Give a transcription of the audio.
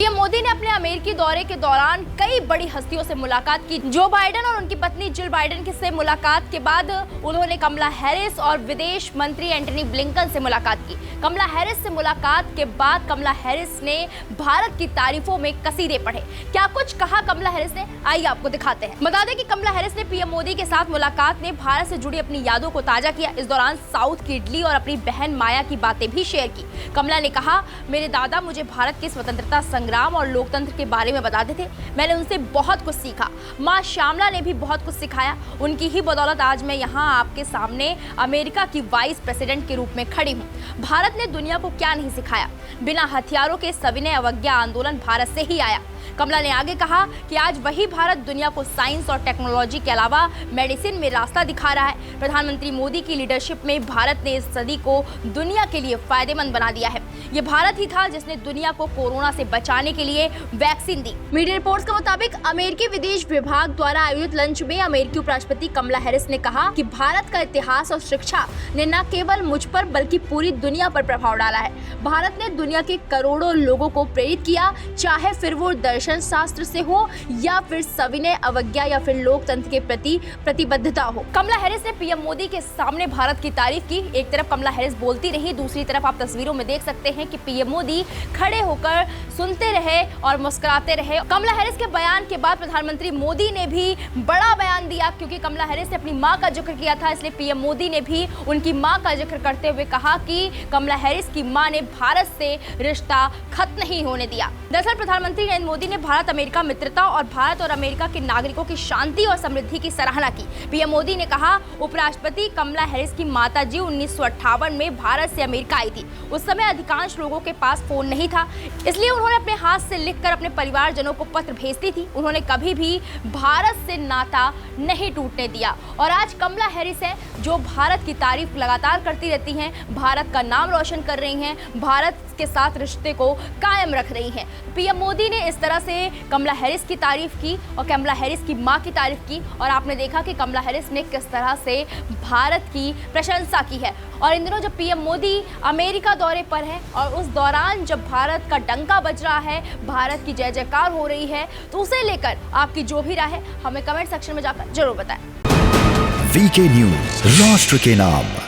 PM Modi ने अपने अमेरिकी दौरे के दौरान कई बड़ी हस्तियों से मुलाकात की। जो बाइडेन और उनकी पत्नी जिल बाइडेन से मुलाकात के बाद उन्होंने कमला हैरिस और विदेश मंत्री एंटनी ब्लिंकन से मुलाकात की। कमला हैरिस से मुलाकात के बाद कमला हैरिस ने भारत की तारीफों में कसीदे पढ़े। क्या कुछ कहा कमला हैरिस ने, आइए आपको दिखाते हैं। बता दें कि कमला हैरिस ने पीएम मोदी के साथ मुलाकात में भारत से जुड़ी अपनी यादों को ताजा किया। इस दौरान साउथ की इटली और अपनी बहन माया की बातें भी शेयर की। कमला ने कहा, मेरे दादा मुझे भारत की स्वतंत्रता संग्राम और लोकतंत्र के बारे में बताते थे। मैंने उनसे बहुत कुछ सीखा। माँ श्यामला ने भी बहुत कुछ सिखाया। उनकी ही बदौलत आज मैं यहाँ आपके सामने अमेरिका की वाइस प्रेसिडेंट के रूप में खड़ी हूँ। भारत ने दुनिया को क्या नहीं सिखाया। बिना हथियारों के सविनय अवज्ञा आंदोलन भारत से ही आया। कमला ने आगे कहा कि आज वही भारत दुनिया को साइंस और टेक्नोलॉजी के अलावा मेडिसिन में रास्ता दिखा रहा है। प्रधानमंत्री मोदी की लीडरशिप में भारत ने इस सदी को दुनिया के लिए फायदेमंद बना दिया है। ये भारत ही था जिसने दुनिया को कोरोना से बचाने के लिए वैक्सीन दी। मीडिया रिपोर्ट्स के मुताबिक अमेरिकी विदेश विभाग द्वारा आयोजित लंच में अमेरिकी उपराष्ट्रपति कमला हैरिस ने कहा कि भारत का इतिहास और शिक्षा ने न केवल मुझ पर बल्कि पूरी दुनिया पर प्रभाव डाला है। भारत ने दुनिया के करोड़ों लोगों को प्रेरित किया, चाहे फिर वो दर्शन शास्त्र से हो या फिर सविनय अवज्ञा या फिर लोकतंत्र के प्रति प्रतिबद्धता हो। कमला हैरिस ने पीएम मोदी के सामने भारत की तारीफ की। एक तरफ कमला हैरिस बोलती रही, दूसरी तरफ आप तस्वीरों में देख सकते हैं कि पीएम मोदी खड़े होकर सुनते रहे और मुस्कुराते रहे। कमला हैरिस के बयान के बाद प्रधानमंत्री मोदी ने भी बड़ा बयान दिया, क्योंकि कमला हैरिस ने अपनी मां का जिक्र किया था, इसलिए पीएम मोदी ने भी उनकी मां का जिक्र करते हुए कहा कि कमला हैरिस की मां ने भारत से रिश्ता खत्म नहीं होने दिया। दरअसल प्रधानमंत्री नरेंद्र मोदी ने भारत अमेरिका मित्रता और भारत और अमेरिका के नागरिकों की शांति और समृद्धि की सराहना की। पीएम मोदी ने कहा, उपराष्ट्रपति कमला हैरिस की माताजी 1958 में भारत से अमेरिका आई थी। उस समय अधिकांश लोगों के पास फोन नहीं था, इसलिए उन्होंने अपने हाथ से लिखकर अपने परिवारजनों को पत्र भेजती थी। उन्होंने कभी भी भारत से नाता नहीं टूटने दिया। और आज कमला हैरिस है जो भारत की तारीफ लगातार करती रहती हैं, भारत का नाम रोशन कर रही हैं, भारत के साथ रिश्ते को कायम रख रही हैं। पीएम मोदी ने इस तरह से कमला हैरिस की तारीफ की और कमला हैरिस की मां की तारीफ की, और आपने देखा कि कमला हैरिस ने किस तरह से भारत की प्रशंसा की है। और इन दिनों जब पीएम मोदी अमेरिका दौरे पर है और उस दौरान जब भारत का डंका बज रहा है, भारत की जय जयकार हो रही है, तो उसे लेकर आपकी जो भी राय है हमें कमेंट सेक्शन में जाकर जरूर बताएं। वीके न्यूज, राष्ट्र के नाम।